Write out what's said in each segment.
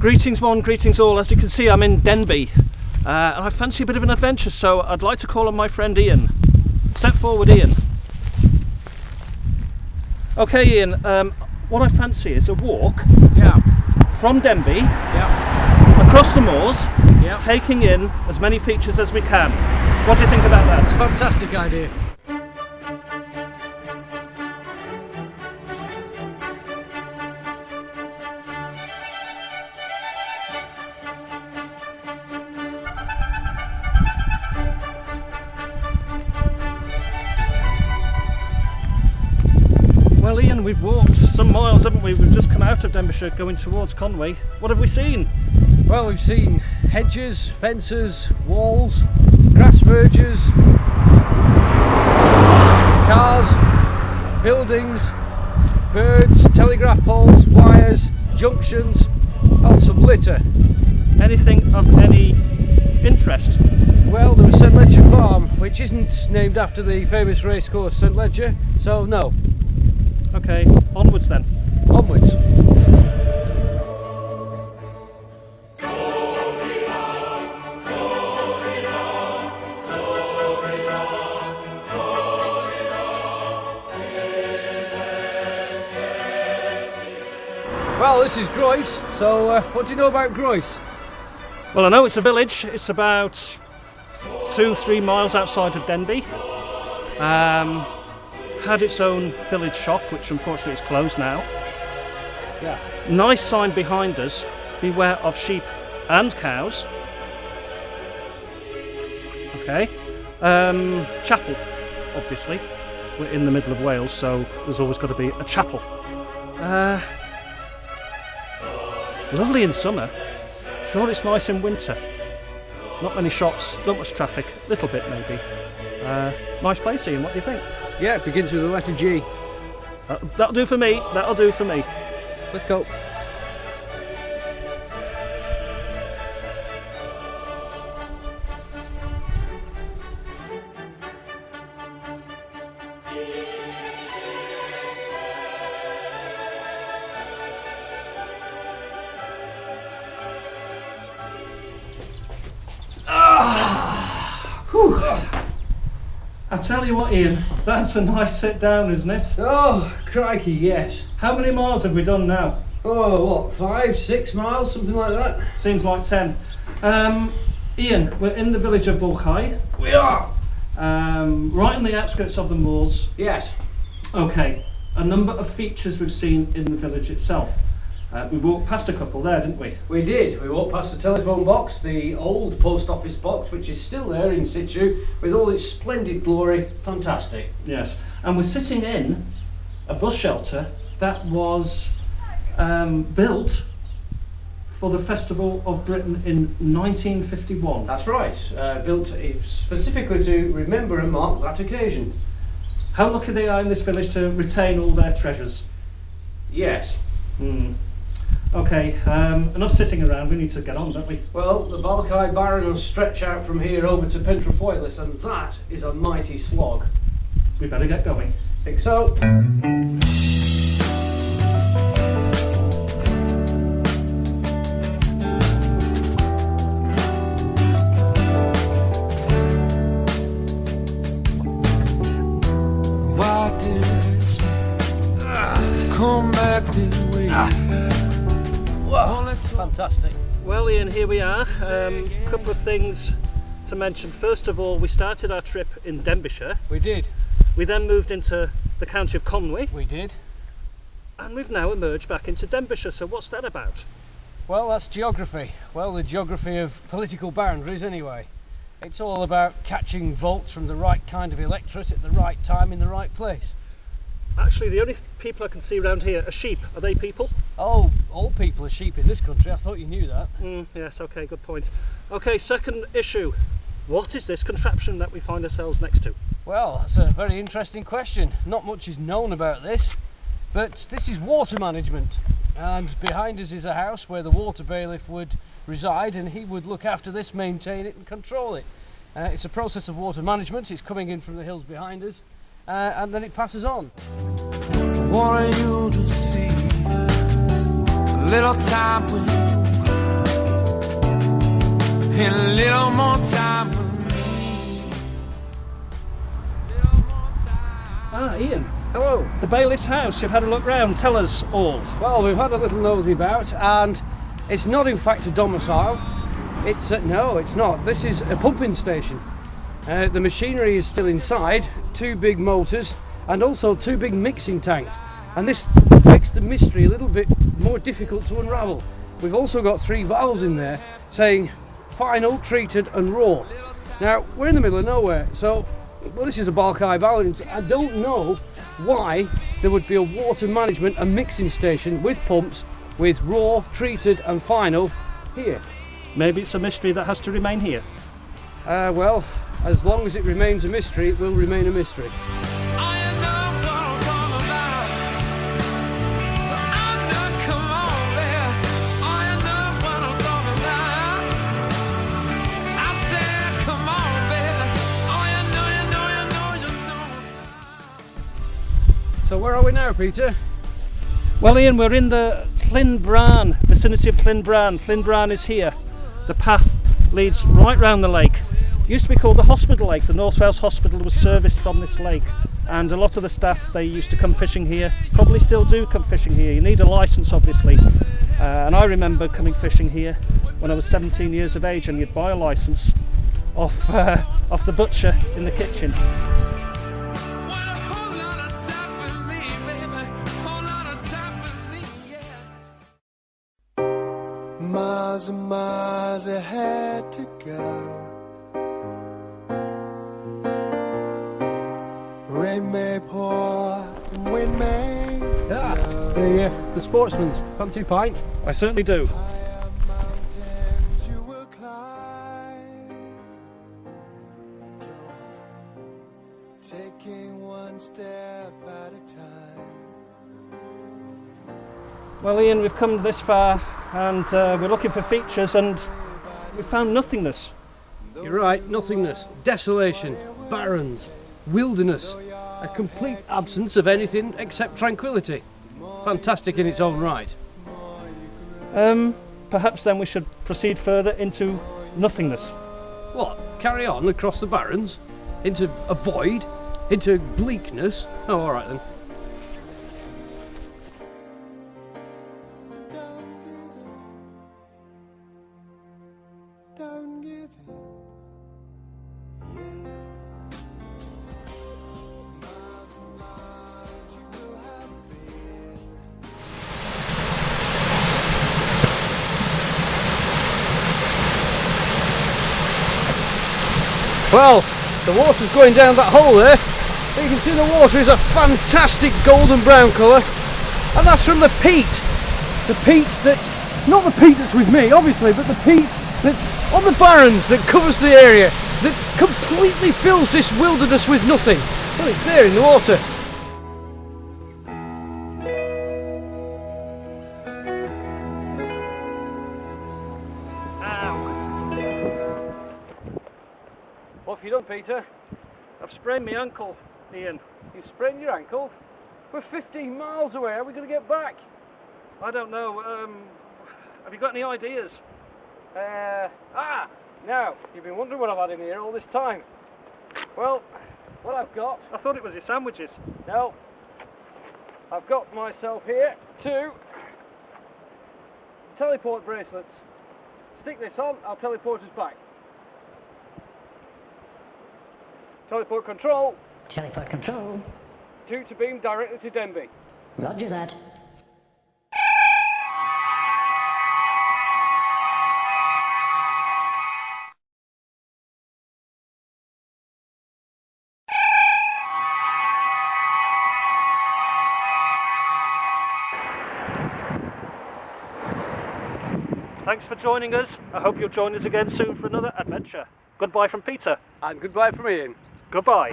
Greetings one, greetings all. As you can see, I'm in Denbigh and I fancy a bit of an adventure, so I'd like to call on my friend Ian. Step forward, Ian. Okay Ian, what I fancy is a walk from Denbigh across the moors, taking in as many features as we can. What do you think about that? Fantastic idea. Well Ian, we've walked some miles, haven't we? We've just come out of Denbighshire going towards Conway. What have we seen? Well, we've seen hedges, fences, walls, grass verges, cars, buildings, birds, telegraph poles, wires, junctions, and some litter. Anything of any interest? Well, there was St Ledger Farm, which isn't named after the famous racecourse St Ledger, so no. Okay, onwards then. Onwards. Well, this is Groyce, so what do you know about Groyce? Well, I know it's a village. It's about 2-3 miles outside of Denbigh. Had its own village shop, which unfortunately is closed now. Yeah. Nice sign behind us, beware of sheep and cows. Okay. Chapel, obviously. We're in the middle of Wales, so there's always got to be a chapel. Lovely in summer. Sure, it's nice in winter. Not many shops, not much traffic, little bit maybe. Nice place, Ian, what do you think? Yeah, it begins with the letter G. That'll do for me, that'll do for me. Let's go. I tell you what, Ian, that's a nice sit down, isn't it? Oh, crikey, yes. How many miles have we done now? Oh, what, 5-6 miles, something like that? Seems like 10. Ian, we're in the village of Bulchai. We are! Right on the outskirts of the moors. Yes. Okay, a number of features we've seen in the village itself. We walked past a couple there, didn't we? We did. We walked past the telephone box, the old post office box, which is still there in situ, with all its splendid glory. Fantastic. Yes, and we're sitting in a bus shelter that was built for the Festival of Britain in 1951. That's right. Built specifically to remember and mark that occasion. How lucky they are in this village to retain all their treasures. Yes. Okay, enough sitting around, we need to get on, don't we? Well, the Bulchai Barren will stretch out from here over to Pentrafoilus, and that is a mighty slog. We better get going. Think so. Why did it come back this way? Wow, fantastic. Well Ian, here we are. A couple of things to mention. First of all, we started our trip in Denbighshire. We did. We then moved into the county of Conway. We did. And we've now emerged back into Denbighshire, so what's that about? Well, that's geography. Well, the geography of political boundaries anyway. It's all about catching votes from the right kind of electorate at the right time in the right place. Actually, the only people I can see around here are sheep. Are they people? Oh, all people are sheep in this country. I thought you knew that. Yes, okay, good point. Okay, second issue. What is this contraption that we find ourselves next to? Well, that's a very interesting question. Not much is known about this, but this is water management. And behind us is a house where the water bailiff would reside, and he would look after this, maintain it and control it. It's a process of water management. It's coming in from the hills behind us, and then it passes on. I want you to see a little time for you and a little more time with me. Ah, Ian. Hello. The bailiff's house. You've had a look round. Tell us all. Well, we've had a little nosy about, and it's not in fact a domicile. It's no, it's not. This is a pumping station. The machinery is still inside, 2 big motors, and also 2 big mixing tanks. And this makes the mystery a little bit more difficult to unravel. We've also got 3 valves in there saying final, treated and raw. Now, we're in the middle of nowhere, so, well, this is a bulk high balance. I don't know why there would be a water management and mixing station with pumps, with raw, treated and final here. Maybe it's a mystery that has to remain here. Well, as long as it remains a mystery, it will remain a mystery. So where are we now, Peter? Well, Ian, we're in the Llynbran, vicinity of Llynbran. Llynbran is here. The path leads right round the lake. It used to be called the Hospital Lake. The North Wales Hospital was serviced from this lake, and a lot of the staff, they used to come fishing here. Probably still do come fishing here. You need a licence, obviously. And I remember coming fishing here when I was 17 years of age, and you'd buy a licence off the butcher in the kitchen. Miles and miles ahead to go. Rain may pour and wind may blow. The sportsman's fancy a pint? I certainly do. Higher mountains you will climb. Go on, taking one step at a time. Well, Ian, we've come this far, and we're looking for features, and we found nothingness. You're right, nothingness, desolation, barrens, wilderness, a complete absence of anything except tranquility. Fantastic in its own right. Perhaps then we should proceed further into nothingness. What? Carry on across the barrens? Into a void? Into bleakness? Oh, alright then. Don't give in. Yeah. Miles and miles you will have been. Well, the water's going down that hole there. You can see the water is a fantastic golden brown colour, and that's from the peat. The peat that's, not the peat that's with me obviously, but the peat that's on the barrens that covers the area, that completely fills this wilderness with nothing. Well, it's there in the water. What have you done, Peter? I've sprained my ankle, Ian. You sprained your ankle? We're 15 miles away. How are we going to get back? I don't know. Have you got any ideas? Now, you've been wondering what I've had in here all this time. Well, what I've got... I thought it was your sandwiches. No. I've got myself here 2 teleport bracelets. Stick this on, I'll teleport us back. Teleport control. Teleport control. 2 to beam directly to Denbigh. Roger that. Thanks for joining us. I hope you'll join us again soon for another adventure. Goodbye from Peter. And goodbye from Ian. Goodbye.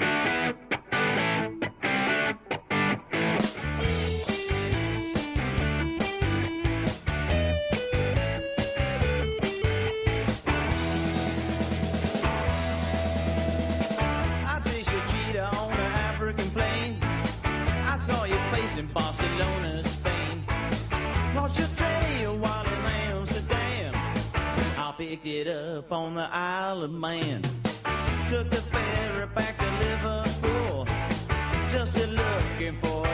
I chased your cheetah on an African plain. I saw your face in Barcelona, Spain. Lost your trail while in Amsterdam. I'll picked it up on the Isle of Man. Took the ferry back to Liverpool, just looking for